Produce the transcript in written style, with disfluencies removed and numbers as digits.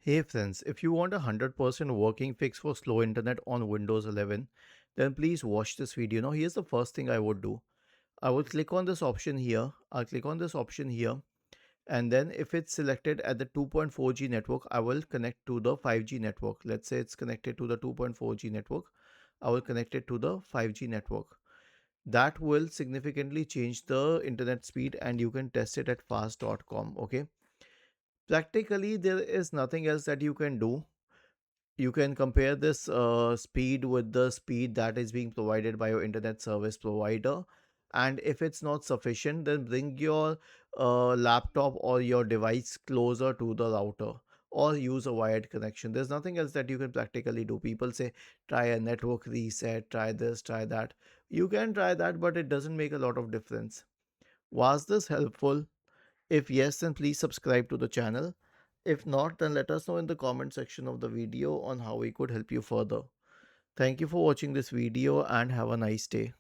Hey friends, if you want a 100% working fix for slow internet on Windows 11, then please watch this video. Now, here's the first thing I would do. I will click on this option here. I'll click on this option here. And then if it's selected at the 2.4G network, I will connect to the 5G network. Let's say it's connected to the 2.4G network. I will connect it to the 5G network. That will significantly change the internet speed and you can test it at fast.com. Okay. Practically, there is nothing else that you can do. You can compare this speed with the speed that is being provided by your internet service provider, and if it's not sufficient, then bring your laptop or your device closer to the router or use a wired connection. There's nothing else that you can practically do. People say try a network reset, try this, try that. You can try that, but it doesn't make a lot of difference. Was this helpful? If yes, then please subscribe to the channel. If not, then let us know in the comment section of the video on how we could help you further. Thank you for watching this video and have a nice day.